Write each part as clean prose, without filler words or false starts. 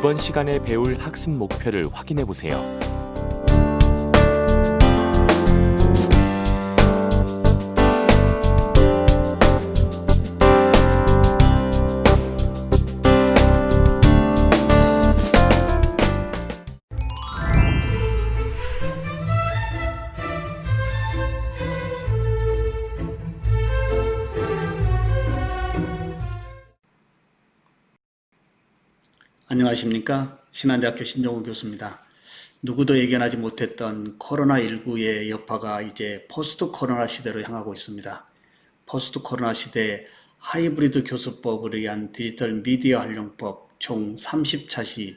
이번 시간에 배울 학습 목표를 확인해 보세요. 안녕하십니까? 신한대학교 신종우 교수입니다. 누구도 예견하지 못했던 코로나19의 여파가 이제 포스트 코로나 시대로 향하고 있습니다. 포스트 코로나 시대에 하이브리드 교수법을 위한 디지털 미디어 활용법 총 30차시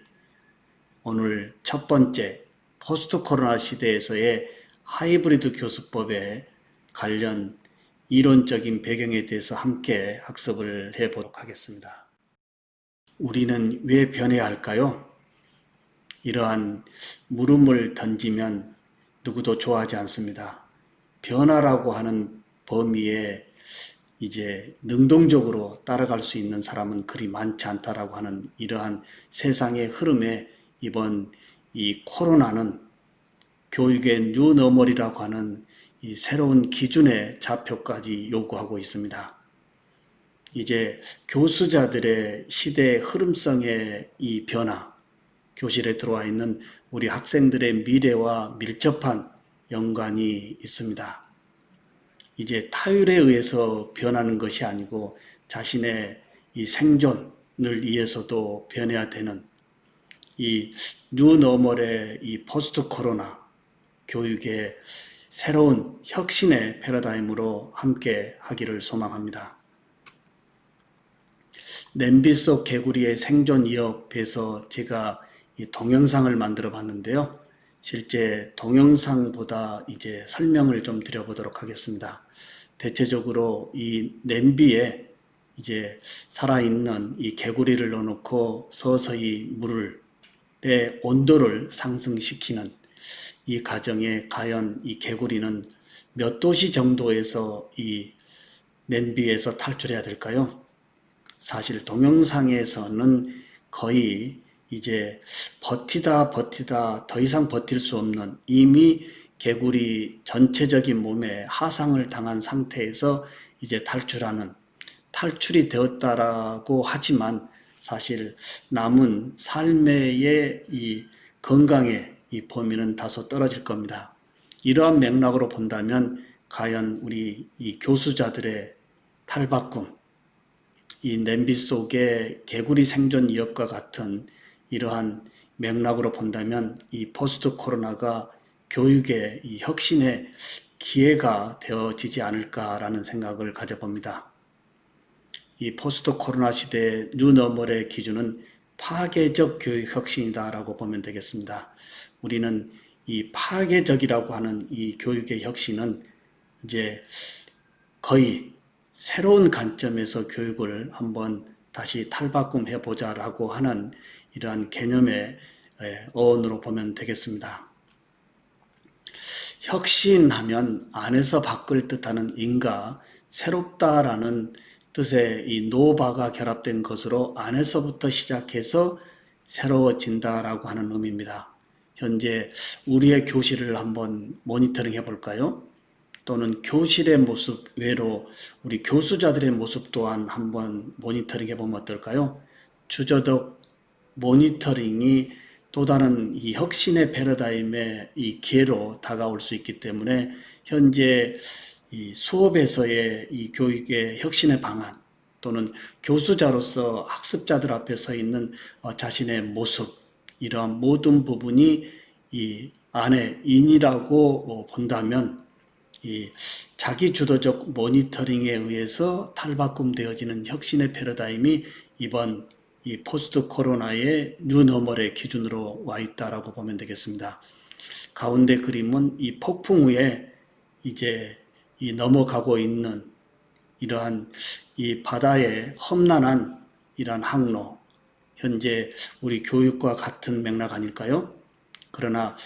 오늘 첫 번째 포스트 코로나 시대에서의 하이브리드 교수법에 관련 이론적인 배경에 대해서 함께 학습을 해보도록 하겠습니다. 우리는 왜 변해야 할까요? 이러한 물음을 던지면 누구도 좋아하지 않습니다. 변화라고 하는 범위에 이제 능동적으로 따라갈 수 있는 사람은 그리 많지 않다라고 하는 이러한 세상의 흐름에 이번 이 코로나는 교육의 뉴노멀이라고 하는 이 새로운 기준의 좌표까지 요구하고 있습니다. 이제 교수자들의 시대의 흐름성의 이 변화, 교실에 들어와 있는 우리 학생들의 미래와 밀접한 연관이 있습니다. 이제 타율에 의해서 변하는 것이 아니고 자신의 이 생존을 위해서도 변해야 되는 이 뉴노멀의 이 포스트 코로나 교육의 새로운 혁신의 패러다임으로 함께 하기를 소망합니다. 냄비 속 개구리의 생존 위협에서 제가 이 동영상을 만들어 봤는데요. 실제 동영상보다 이제 설명을 좀 드려보도록 하겠습니다. 대체적으로 이 냄비에 이제 살아있는 이 개구리를 넣어놓고 서서히 물의 온도를 상승시키는 이 과정에 과연 이 개구리는 몇 도씨 정도에서 이 냄비에서 탈출해야 될까요? 사실 동영상에서는 거의 이제 버티다 더 이상 버틸 수 없는 이미 개구리 전체적인 몸에 하상을 당한 상태에서 이제 탈출이 되었다라고 하지만 사실 남은 삶의 이 건강의 이 범위는 다소 떨어질 겁니다. 이러한 맥락으로 본다면 과연 우리 이 교수자들의 탈바꿈, 이 냄비 속의 개구리 생존 위협과 같은 이러한 맥락으로 본다면 이 포스트 코로나가 교육의 이 혁신의 기회가 되어지지 않을까라는 생각을 가져봅니다. 이 포스트 코로나 시대의 뉴노멀의 기준은 파괴적 교육 혁신이다라고 보면 되겠습니다. 우리는 이 파괴적이라고 하는 이 교육의 혁신은 이제 거의 새로운 관점에서 교육을 한번 다시 탈바꿈해 보자라고 하는 이러한 개념의 어원으로 보면 되겠습니다. 혁신하면 안에서 밖을 뜻하는 인가, 새롭다라는 뜻의 이 노바가 결합된 것으로 안에서부터 시작해서 새로워진다라고 하는 의미입니다. 현재 우리의 교실을 한번 모니터링 해볼까요? 또는 교실의 모습 외로 우리 교수자들의 모습 또한 한번 모니터링 해보면 어떨까요? 주저덕 모니터링이 또 다른 이 혁신의 패러다임의 이 기회로 다가올 수 있기 때문에 현재 이 수업에서의 이 교육의 혁신의 방안 또는 교수자로서 학습자들 앞에 서 있는 자신의 모습, 이러한 모든 부분이 이 안에 인이라고 본다면 이 자기주도적 모니터링에 의해서 탈바꿈되어지는 혁신의 패러다임이 이번 이 포스트 코로나의 뉴노멀의 기준으로 와 있다라고 보면 되겠습니다. 가운데 그림은 이 폭풍 위에 이제 이 넘어가고 있는 이러한 이 바다의 험난한 이러한 항로, 현재 우리 교육과 같은 맥락 아닐까요? 그러나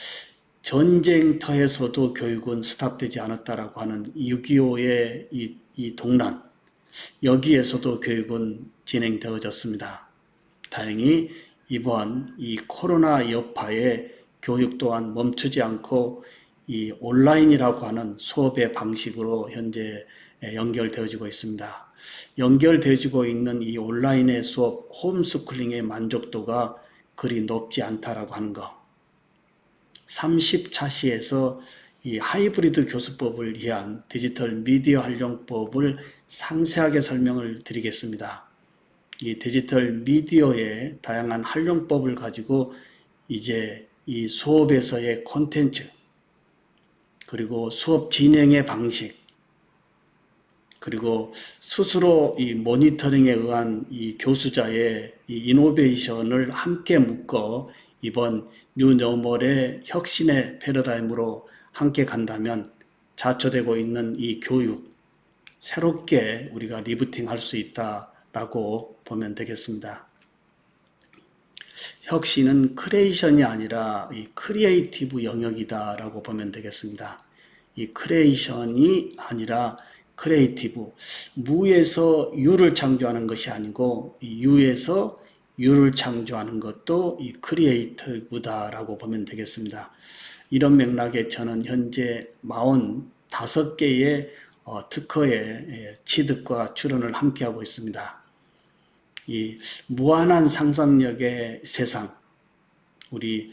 전쟁터에서도 교육은 스탑되지 않았다라고 하는 6.25의 이 동란, 여기에서도 교육은 진행되어졌습니다. 다행히 이번 이 코로나 여파에 교육 또한 멈추지 않고 이 온라인이라고 하는 수업의 방식으로 현재 연결되어지고 있습니다. 연결되어지고 있는 이 온라인의 수업, 홈스쿨링의 만족도가 그리 높지 않다라고 하는 것. 30차시에서 이 하이브리드 교수법을 위한 디지털 미디어 활용법을 상세하게 설명을 드리겠습니다. 이 디지털 미디어의 다양한 활용법을 가지고 이제 이 수업에서의 콘텐츠, 그리고 수업 진행의 방식, 그리고 스스로 이 모니터링에 의한 이 교수자의 이 이노베이션을 함께 묶어 이번 뉴노멀의 혁신의 패러다임으로 함께 간다면 자초되고 있는 이 교육, 새롭게 우리가 리부팅 할 수 있다라고 보면 되겠습니다. 혁신은 크리에이션이 아니라 이 크리에이티브 영역이다라고 보면 되겠습니다. 이 크리에이션이 아니라 크리에이티브, 무에서 유를 창조하는 것이 아니고 이 유에서 유를 창조하는 것도 이 크리에이티브다라고 보면 되겠습니다. 이런 맥락에 저는 현재 45개의 특허의 취득과 출원을 함께하고 있습니다. 이 무한한 상상력의 세상, 우리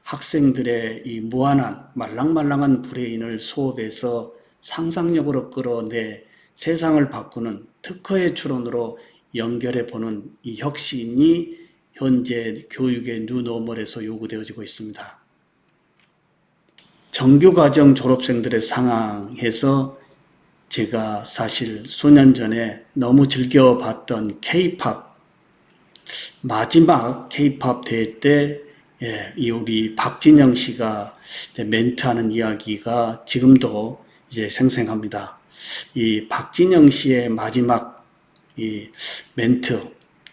학생들의 이 무한한 말랑말랑한 브레인을 수업에서 상상력으로 끌어내 세상을 바꾸는 특허의 출원으로 연결해 보는 이 혁신이 현재 교육의 뉴노멀에서 요구되어지고 있습니다. 정규과정 졸업생들의 상황에서 제가 사실 수년 전에 너무 즐겨봤던 K-팝, 마지막 K-팝 대회 때 우리 박진영 씨가 멘트하는 이야기가 지금도 이제 생생합니다. 이 박진영 씨의 마지막 이 멘트,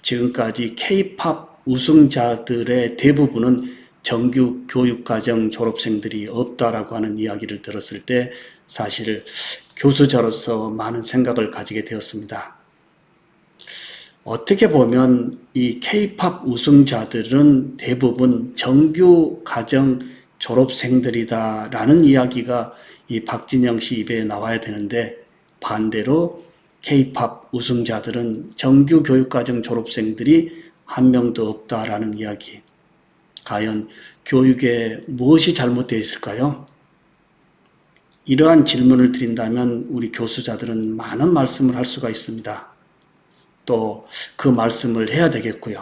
지금까지 K-팝 우승자들의 대부분은 정규 교육과정 졸업생들이 없다라고 하는 이야기를 들었을 때 사실 교수자로서 많은 생각을 가지게 되었습니다. 어떻게 보면 이 K-팝 우승자들은 대부분 정규 과정 졸업생들이다라는 이야기가 이 박진영 씨 입에 나와야 되는데 반대로 K-팝 우승자들은 정규 교육과정 졸업생들이 한 명도 없다라는 이야기. 과연 교육에 무엇이 잘못되어 있을까요? 이러한 질문을 드린다면 우리 교수자들은 많은 말씀을 할 수가 있습니다. 또 그 말씀을 해야 되겠고요.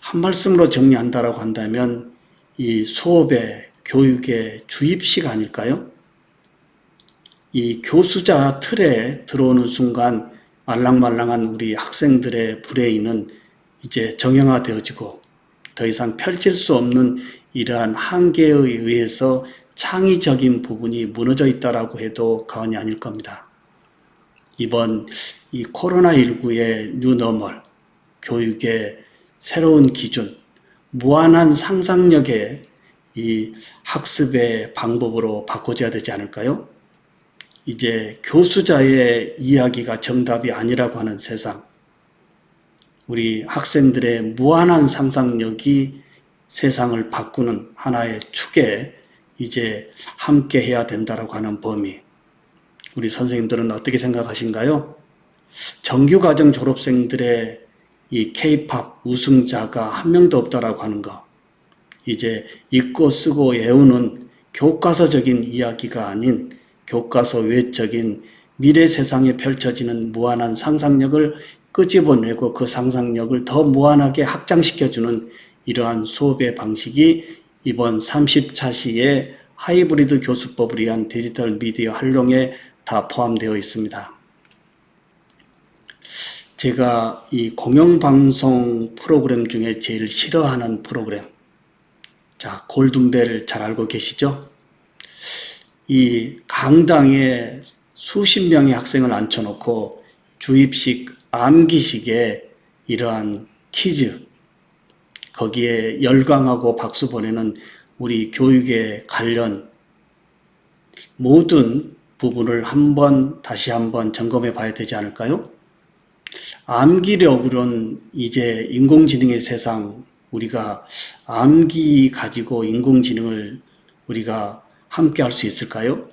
한 말씀으로 정리한다라고 한다면 이 수업의 교육의 주입식 아닐까요? 이 교수자 틀에 들어오는 순간 말랑말랑한 우리 학생들의 브레인은 이제 정형화되어지고 더 이상 펼칠 수 없는 이러한 한계에 의해서 창의적인 부분이 무너져 있다라고 해도 과언이 아닐 겁니다. 이번 이 코로나19의 뉴노멀, 교육의 새로운 기준, 무한한 상상력의 이 학습의 방법으로 바꿔줘야 되지 않을까요? 이제 교수자의 이야기가 정답이 아니라고 하는 세상, 우리 학생들의 무한한 상상력이 세상을 바꾸는 하나의 축에 이제 함께 해야 된다라고 하는 범위. 우리 선생님들은 어떻게 생각하신가요? 정규과정 졸업생들의 이 K-팝 우승자가 한 명도 없다라고 하는 거. 이제 읽고 쓰고 외우는 교과서적인 이야기가 아닌 교과서 외적인 미래 세상에 펼쳐지는 무한한 상상력을 끄집어내고 그 상상력을 더 무한하게 확장시켜주는 이러한 수업의 방식이 이번 30차시의 하이브리드 교수법을 위한 디지털 미디어 활용에 다 포함되어 있습니다. 제가 이 공영방송 프로그램 중에 제일 싫어하는 프로그램, 자, 골든벨 잘 알고 계시죠? 이 강당에 수십 명의 학생을 앉혀놓고 주입식, 암기식의 이러한 퀴즈, 거기에 열광하고 박수 보내는 우리 교육에 관련 모든 부분을 다시 한번 점검해 봐야 되지 않을까요? 암기력으로는 이제 인공지능의 세상, 우리가 암기 가지고 인공지능을 우리가 함께 할 수 있을까요?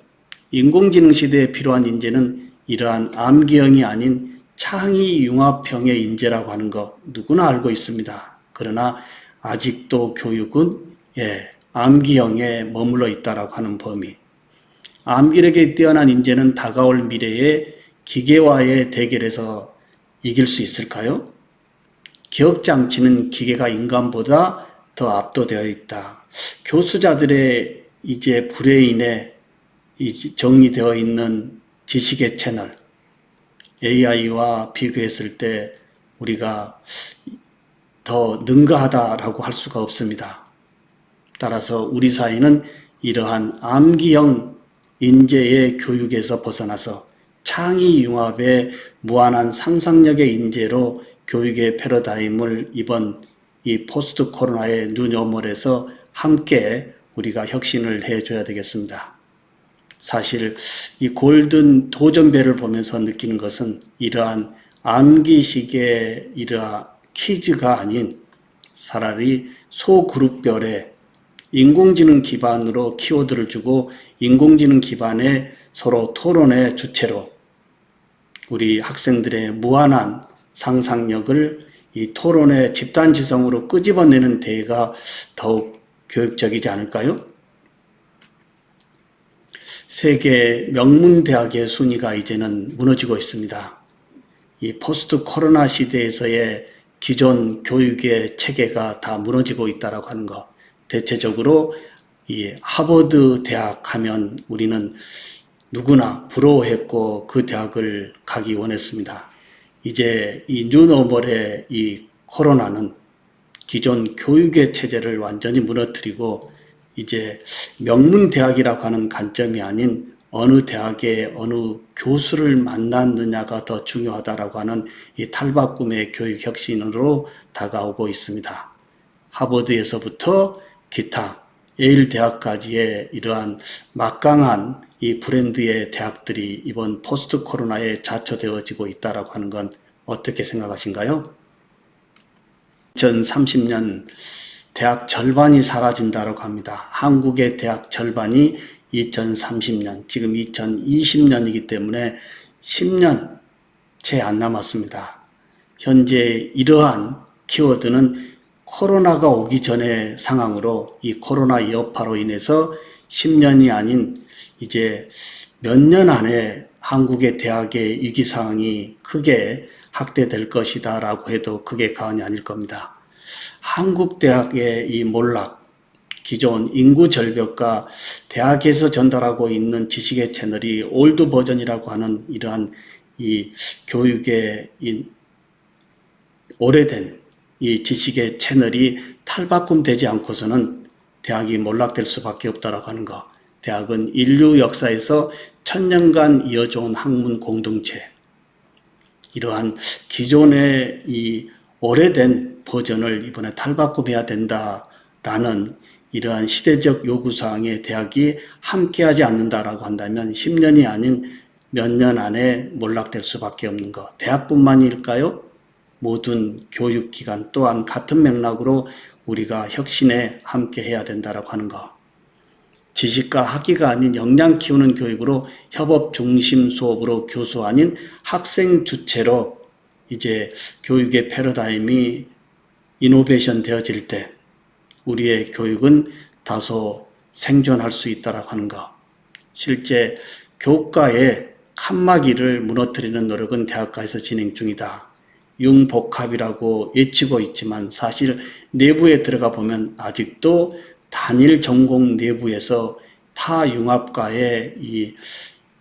인공지능 시대에 필요한 인재는 이러한 암기형이 아닌 창의융합형의 인재라고 하는 거 누구나 알고 있습니다. 그러나 아직도 교육은 암기형에 머물러 있다라고 하는 범위. 암기력에 뛰어난 인재는 다가올 미래에 기계와의 대결에서 이길 수 있을까요? 기억 장치는 기계가 인간보다 더 압도되어 있다. 교수자들의 이제 브레인에 정리되어 있는 지식의 채널, AI와 비교했을 때 우리가 더 능가하다라고 할 수가 없습니다. 따라서 우리 사회는 이러한 암기형 인재의 교육에서 벗어나서 창의융합의 무한한 상상력의 인재로 교육의 패러다임을 이번 이 포스트 코로나의 뉴노멀에서 함께 우리가 혁신을 해줘야 되겠습니다. 사실 이 골든 도전배를 보면서 느끼는 것은 이러한 암기식의 이러한 퀴즈가 아닌 차라리 소그룹별의 인공지능 기반으로 키워드를 주고 인공지능 기반의 서로 토론의 주체로 우리 학생들의 무한한 상상력을 이 토론의 집단지성으로 끄집어내는 대회가 더욱 교육적이지 않을까요? 세계 명문대학의 순위가 이제는 무너지고 있습니다. 이 포스트 코로나 시대에서의 기존 교육의 체계가 다 무너지고 있다라고 하는 것. 대체적으로 이 하버드 대학 하면 우리는 누구나 부러워했고 그 대학을 가기 원했습니다. 이제 이 뉴노멀의 이 코로나는 기존 교육의 체제를 완전히 무너뜨리고 이제 명문대학이라고 하는 관점이 아닌 어느 대학의 어느 교수를 만났느냐가 더 중요하다라고 하는 이 탈바꿈의 교육 혁신으로 다가오고 있습니다. 하버드에서부터 기타 예일 대학까지의 이러한 막강한 이 브랜드의 대학들이 이번 포스트 코로나에 자초되어지고 있다라고 하는 건 어떻게 생각하신가요? 2030년 대학 절반이 사라진다고 합니다. 한국의 대학 절반이 2030년, 지금 2020년이기 때문에 10년 채 안 남았습니다. 현재 이러한 키워드는 코로나가 오기 전의 상황으로 이 코로나 여파로 인해서 10년이 아닌 이제 몇 년 안에 한국의 대학의 위기 상황이 크게 확대될 것이다 라고 해도 그게 과언이 아닐 겁니다. 한국 대학의 이 몰락, 기존 인구 절벽과 대학에서 전달하고 있는 지식의 채널이 올드 버전이라고 하는 이러한 이 교육의 이 오래된 이 지식의 채널이 탈바꿈되지 않고서는 대학이 몰락될 수밖에 없다라고 하는 것. 대학은 인류 역사에서 1000년간 이어져온 학문 공동체. 이러한 기존의 이 오래된 버전을 이번에 탈바꿈해야 된다라는 이러한 시대적 요구사항에 대학이 함께하지 않는다라고 한다면 10년이 아닌 몇 년 안에 몰락될 수밖에 없는 것. 대학뿐만일까요? 모든 교육기관 또한 같은 맥락으로 우리가 혁신에 함께해야 된다라고 하는 것. 지식과 학위가 아닌 역량 키우는 교육으로 협업 중심 수업으로 교수 아닌 학생 주체로 이제 교육의 패러다임이 이노베이션 되어질 때 우리의 교육은 다소 생존할 수 있다라고 하는 것. 실제 교과의 칸막이를 무너뜨리는 노력은 대학가에서 진행 중이다. 융복합이라고 외치고 있지만 사실 내부에 들어가 보면 아직도 단일 전공 내부에서 타융합과의 이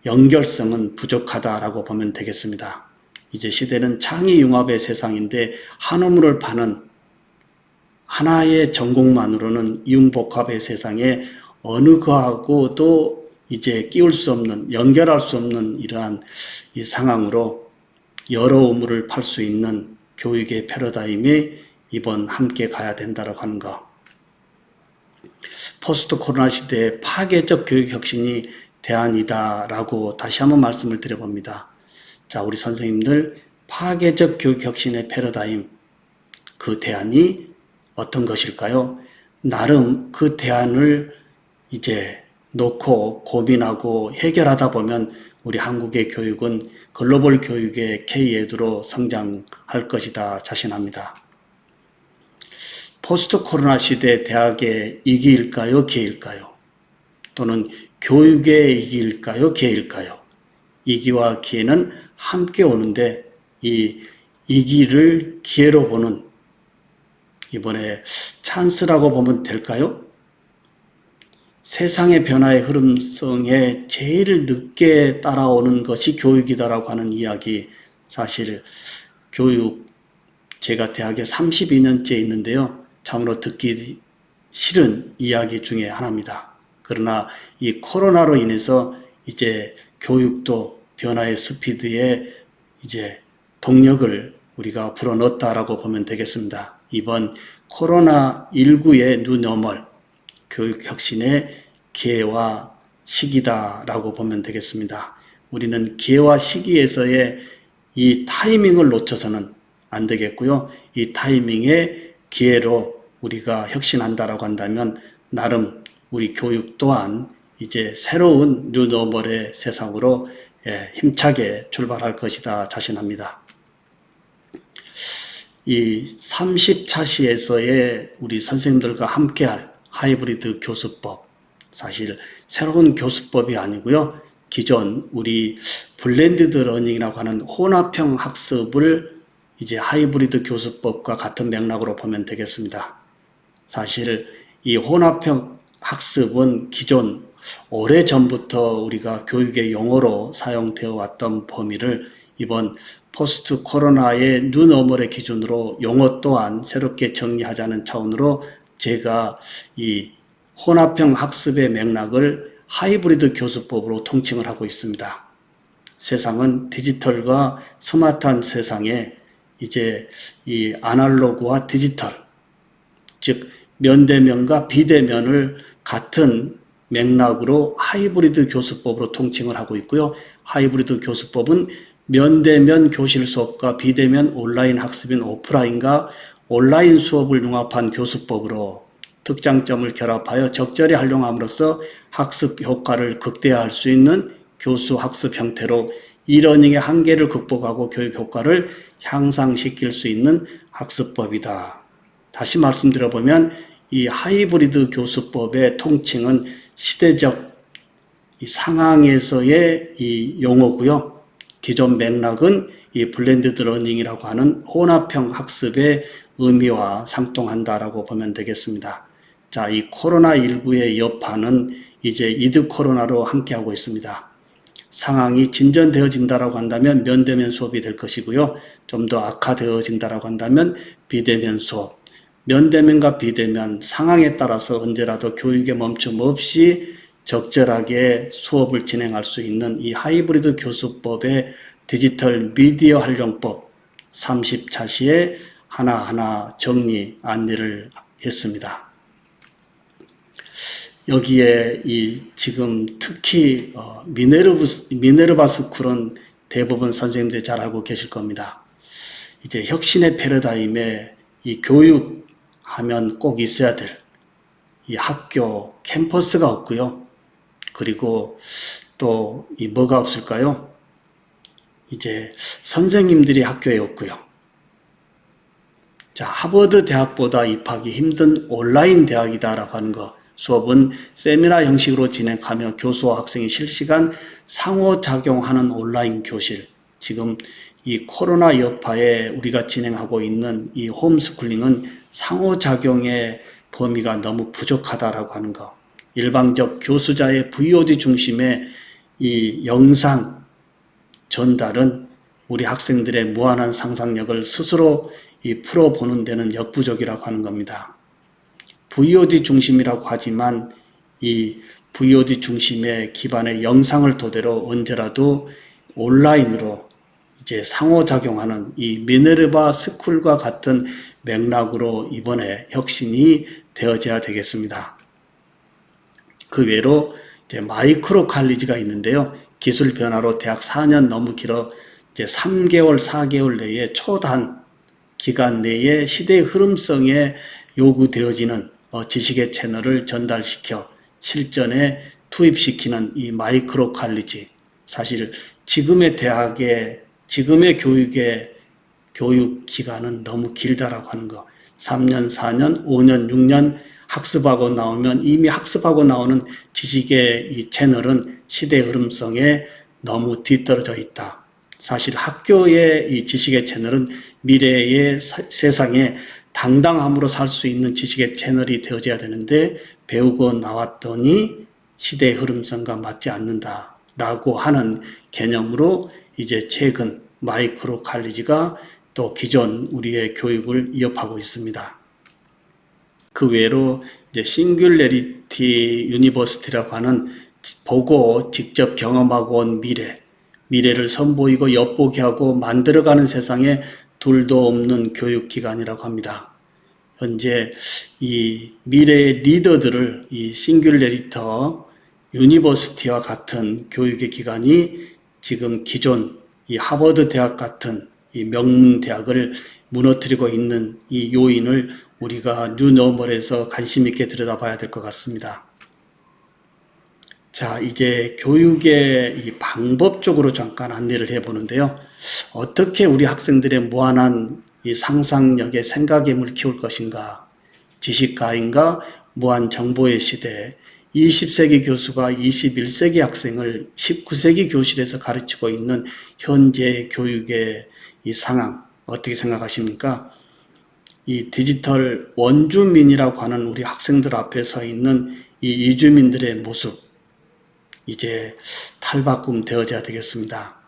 연결성은 부족하다라고 보면 되겠습니다. 이제 시대는 창의융합의 세상인데 한우물을 파는 하나의 전공만으로는 융복합의 세상에 어느 거하고도 이제 끼울 수 없는, 연결할 수 없는 이러한 이 상황으로 여러 우물을 팔 수 있는 교육의 패러다임이 이번 함께 가야 된다고 하는 것. 포스트 코로나 시대의 파괴적 교육 혁신이 대안이다라고 다시 한번 말씀을 드려봅니다. 자, 우리 선생님들 파괴적 교육 혁신의 패러다임, 그 대안이 어떤 것일까요? 나름 그 대안을 이제 놓고 고민하고 해결하다 보면 우리 한국의 교육은 글로벌 교육의 K에두로 성장할 것이다 자신합니다. 포스트 코로나 시대 대학의 위기일까요? 기회일까요? 또는 교육의 위기일까요? 기회일까요? 위기와 기회는 함께 오는데 이 위기를 기회로 보는 이번에 찬스라고 보면 될까요? 세상의 변화의 흐름성에 제일 늦게 따라오는 것이 교육이다라고 하는 이야기, 사실 교육, 제가 대학에 32년째 있는데요. 참으로 듣기 싫은 이야기 중에 하나입니다. 그러나 이 코로나로 인해서 이제 교육도 변화의 스피드에 이제 동력을 우리가 불어넣었다라고 보면 되겠습니다. 이번 코로나19의 뉴노멀, 교육 혁신의 기회와 시기다라고 보면 되겠습니다. 우리는 기회와 시기에서의 이 타이밍을 놓쳐서는 안 되겠고요. 이 타이밍의 기회로 우리가 혁신한다라고 한다면 나름 우리 교육 또한 이제 새로운 뉴노멀의 세상으로 힘차게 출발할 것이다 자신합니다. 이 30차시에서의 우리 선생님들과 함께할 하이브리드 교수법, 사실 새로운 교수법이 아니고요. 기존 우리 블렌디드 러닝이라고 하는 혼합형 학습을 이제 하이브리드 교수법과 같은 맥락으로 보면 되겠습니다. 사실 이 혼합형 학습은 기존 오래전부터 우리가 교육의 용어로 사용되어 왔던 범위를 이번 포스트 코로나의 뉴노멀의 기준으로 용어 또한 새롭게 정리하자는 차원으로 제가 이 혼합형 학습의 맥락을 하이브리드 교수법으로 통칭을 하고 있습니다. 세상은 디지털과 스마트한 세상에 이제 이 아날로그와 디지털, 즉 면대면과 비대면을 같은 맥락으로 하이브리드 교수법으로 통칭을 하고 있고요. 하이브리드 교수법은 면대면 교실 수업과 비대면 온라인 학습인 오프라인과 온라인 수업을 융합한 교수법으로 특장점을 결합하여 적절히 활용함으로써 학습 효과를 극대화할 수 있는 교수 학습 형태로 이러닝의 한계를 극복하고 교육 효과를 향상시킬 수 있는 학습법이다. 다시 말씀드려보면 이 하이브리드 교수법의 통칭은 시대적 이 상황에서의 이 용어고요. 기존 맥락은 이 블렌디드 러닝이라고 하는 혼합형 학습의 의미와 상통한다라고 보면 되겠습니다. 자, 이 코로나19의 여파는 이제 이드 코로나로 함께하고 있습니다. 상황이 진전되어진다라고 한다면 면대면 수업이 될 것이고요. 좀 더 악화되어진다라고 한다면 비대면 수업. 면대면과 비대면 상황에 따라서 언제라도 교육의 멈춤 없이 적절하게 수업을 진행할 수 있는 이 하이브리드 교수법의 디지털 미디어 활용법 30차시에 하나하나 정리 안내를 했습니다. 여기에 이 지금 특히 미네르바 스쿨은 대부분 선생님들이 잘 알고 계실 겁니다. 이제 혁신의 패러다임에 이 교육하면 꼭 있어야 될 이 학교 캠퍼스가 없고요. 그리고 또 이 뭐가 없을까요? 이제 선생님들이 학교에 없고요. 자, 하버드 대학보다 입학이 힘든 온라인 대학이다라고 하는 거. 수업은 세미나 형식으로 진행하며 교수와 학생이 실시간 상호작용하는 온라인 교실. 지금 이 코로나 여파에 우리가 진행하고 있는 이 홈스쿨링은 상호작용의 범위가 너무 부족하다라고 하는 거. 일방적 교수자의 VOD 중심의 이 영상 전달은 우리 학생들의 무한한 상상력을 스스로 이 풀어보는 데는 역부족이라고 하는 겁니다. VOD 중심이라고 하지만 이 VOD 중심의 기반의 영상을 토대로 언제라도 온라인으로 이제 상호작용하는 이 미네르바 스쿨과 같은 맥락으로 이번에 혁신이 되어져야 되겠습니다. 그 외로 이제 마이크로 칼리지가 있는데요. 기술 변화로 대학 4년 너무 길어 이제 3개월, 4개월 내에 초단 기간 내에 시대의 흐름성에 요구되어지는 지식의 채널을 전달시켜 실전에 투입시키는 이 마이크로 칼리지. 사실 지금의 교육의 교육 기간은 너무 길다라고 하는 거. 3년, 4년, 5년, 6년 학습하고 나오면 이미 학습하고 나오는 지식의 이 채널은 시대의 흐름성에 너무 뒤떨어져 있다. 사실 학교의 이 지식의 채널은 미래의 세상에 당당함으로 살 수 있는 지식의 채널이 되어져야 되는데 배우고 나왔더니 시대의 흐름성과 맞지 않는다라고 하는 개념으로 이제 최근 마이크로 칼리지가 또 기존 우리의 교육을 위협하고 있습니다. 그 외로 이제 싱귤레리티 유니버시티라고 하는 보고 직접 경험하고 온 미래를 선보이고 엿보게 하고 만들어가는 세상에 둘도 없는 교육기관이라고 합니다. 현재 이 미래의 리더들을 이 싱귤레리터 유니버시티와 같은 교육의 기관이 지금 기존 이 하버드 대학 같은 이 명문 대학을 무너뜨리고 있는 이 요인을 우리가 뉴노멀에서 관심 있게 들여다봐야 될 것 같습니다. 자, 이제 교육의 이 방법적으로 잠깐 안내를 해보는데요. 어떻게 우리 학생들의 무한한 이 상상력의 생각의 힘을 키울 것인가? 지식가인과 무한 정보의 시대, 20세기 교수가 21세기 학생을 19세기 교실에서 가르치고 있는 현재 교육의 이 상황, 어떻게 생각하십니까? 이 디지털 원주민이라고 하는 우리 학생들 앞에 서 있는 이 이주민들의 모습, 이제 탈바꿈 되어져야 되겠습니다.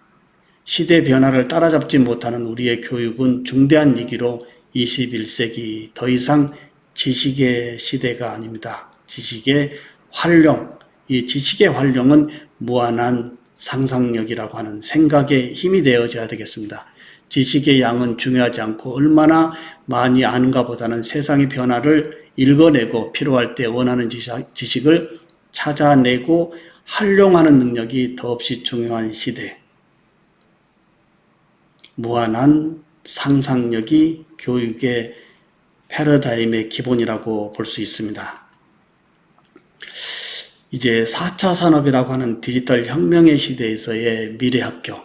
시대 변화를 따라잡지 못하는 우리의 교육은 중대한 위기로 21세기 더 이상 지식의 시대가 아닙니다. 지식의 활용, 이 지식의 활용은 무한한 상상력이라고 하는 생각의 힘이 되어져야 되겠습니다. 지식의 양은 중요하지 않고 얼마나 많이 아는가 보다는 세상의 변화를 읽어내고 필요할 때 원하는 지식을 찾아내고 활용하는 능력이 더없이 중요한 시대. 무한한 상상력이 교육의 패러다임의 기본이라고 볼 수 있습니다. 이제 4차 산업이라고 하는 디지털 혁명의 시대에서의 미래학교.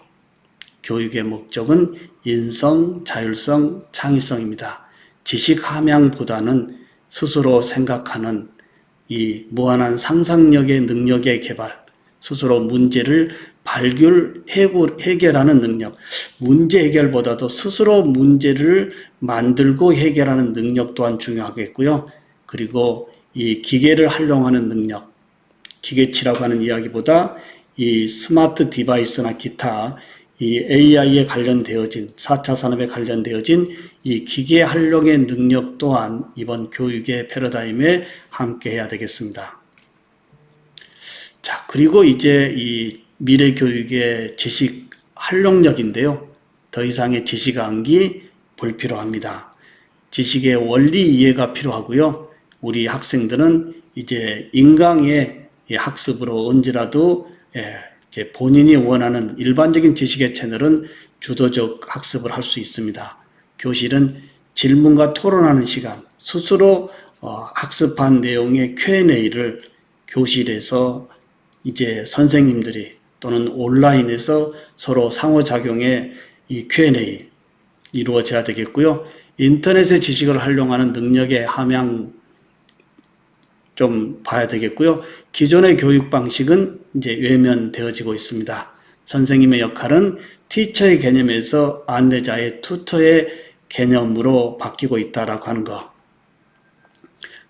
교육의 목적은 인성, 자율성, 창의성입니다. 지식 함양보다는 스스로 생각하는 이 무한한 상상력의 능력의 개발, 스스로 문제를 해결하는 능력, 문제 해결보다도 스스로 문제를 만들고 해결하는 능력 또한 중요하겠고요. 그리고 이 기계를 활용하는 능력, 기계치라고 하는 이야기보다 이 스마트 디바이스나 기타 이 AI에 관련되어진 4차 산업에 관련되어진 이 기계 활용의 능력 또한 이번 교육의 패러다임에 함께 해야 되겠습니다. 자, 그리고 이제 이 미래 교육의 지식 활용력인데요. 더 이상의 지식 암기 불필요합니다. 지식의 원리 이해가 필요하고요. 우리 학생들은 이제 인강의 학습으로 언제라도 이제 본인이 원하는 일반적인 지식의 채널은 주도적 학습을 할 수 있습니다. 교실은 질문과 토론하는 시간, 스스로 학습한 내용의 Q&A를 교실에서 이제 선생님들이 또는 온라인에서 서로 상호작용의 이 Q&A 이루어져야 되겠고요. 인터넷의 지식을 활용하는 능력의 함양 좀 봐야 되겠고요. 기존의 교육 방식은 이제 외면되어지고 있습니다. 선생님의 역할은 티처의 개념에서 안내자의 튜터의 개념으로 바뀌고 있다라고 하는 거.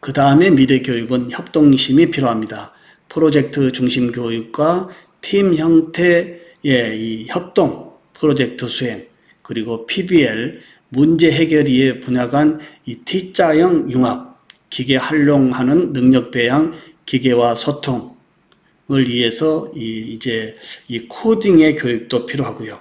그 다음에 미래 교육은 협동심이 필요합니다. 프로젝트 중심 교육과 팀 형태의 이 협동, 프로젝트 수행, 그리고 PBL, 문제 해결의 분야 간 이 T자형 융합, 기계 활용하는 능력 배양, 기계와 소통을 위해서 이제 이 코딩의 교육도 필요하고요.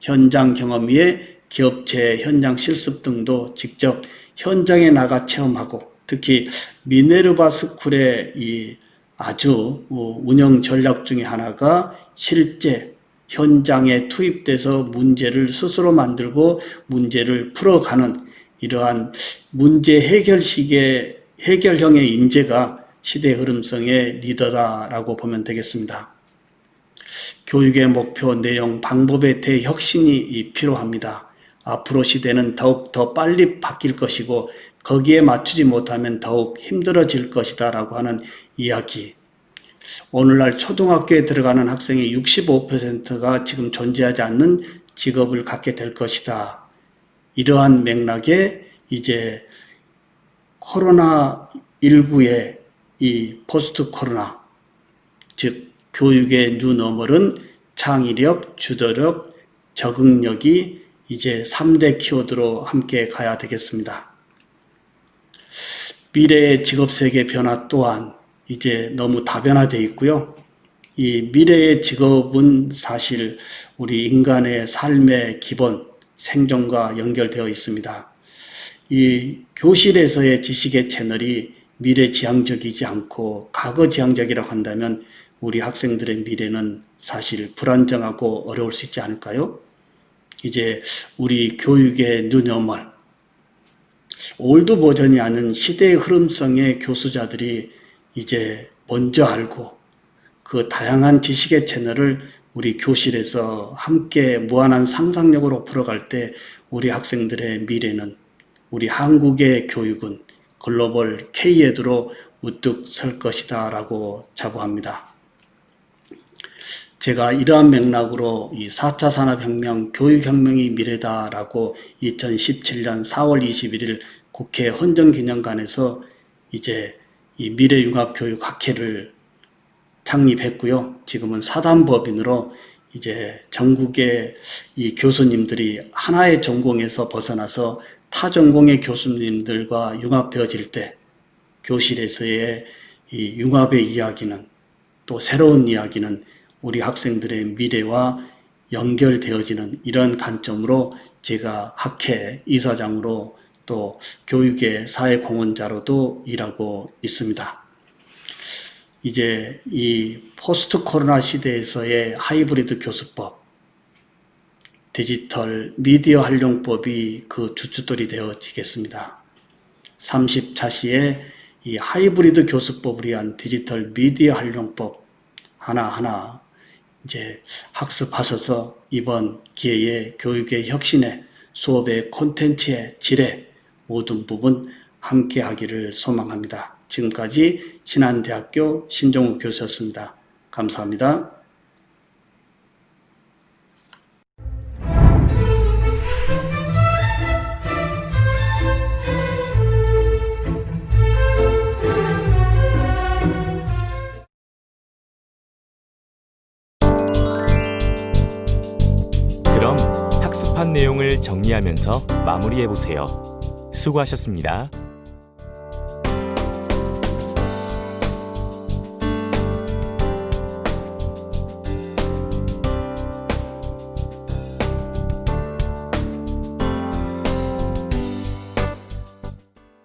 현장 경험 위에 기업체 현장 실습 등도 직접 현장에 나가 체험하고, 특히 미네르바 스쿨의 이 아주 운영 전략 중에 하나가 실제 현장에 투입돼서 문제를 스스로 만들고 문제를 풀어가는 이러한 문제 해결형의 인재가 시대 흐름성의 리더다라고 보면 되겠습니다. 교육의 목표, 내용, 방법에 대해 혁신이 필요합니다. 앞으로 시대는 더욱 더 빨리 바뀔 것이고 거기에 맞추지 못하면 더욱 힘들어질 것이다 라고 하는 이야기. 오늘날 초등학교에 들어가는 학생의 65%가 지금 존재하지 않는 직업을 갖게 될 것이다. 이러한 맥락에 이제 코로나19의 이 포스트 코로나, 즉 교육의 뉴노멀은 창의력, 주도력, 적응력이 이제 3대 키워드로 함께 가야 되겠습니다. 미래의 직업세계 변화 또한 이제 너무 다변화되어 있고요. 이 미래의 직업은 사실 우리 인간의 삶의 기본, 생존과 연결되어 있습니다. 이 교실에서의 지식의 채널이 미래지향적이지 않고 과거지향적이라고 한다면 우리 학생들의 미래는 사실 불안정하고 어려울 수 있지 않을까요? 이제 우리 교육의 뉴노멀, 올드 버전이 아닌 시대의 흐름성의 교수자들이 이제 먼저 알고 그 다양한 지식의 채널을 우리 교실에서 함께 무한한 상상력으로 풀어갈 때 우리 학생들의 미래는, 우리 한국의 교육은 글로벌 K에드로 우뚝 설 것이다 라고 자부합니다. 제가 이러한 맥락으로 이 4차 산업혁명, 교육혁명이 미래다라고 2017년 4월 21일 국회 헌정기념관에서 이제 이 미래융합교육학회를 창립했고요. 지금은 사단법인으로 이제 전국의 이 교수님들이 하나의 전공에서 벗어나서 타 전공의 교수님들과 융합되어질 때 교실에서의 이 융합의 이야기는, 또 새로운 이야기는 우리 학생들의 미래와 연결되어지는 이런 관점으로 제가 학회 이사장으로 또 교육의 사회공헌자로도 일하고 있습니다. 이제 이 포스트 코로나 시대에서의 하이브리드 교수법, 디지털 미디어 활용법이 그 주춧돌이 되어지겠습니다. 30차시의 이 하이브리드 교수법을 위한 디지털 미디어 활용법 하나하나 이제 학습하셔서 이번 기회에 교육의 혁신에, 수업의 콘텐츠의 질에 모든 부분 함께 하기를 소망합니다. 지금까지 신한대학교 신종욱 교수였습니다. 감사합니다. 그럼 학습한 내용을 정리하면서 마무리해 보세요. 수고하셨습니다.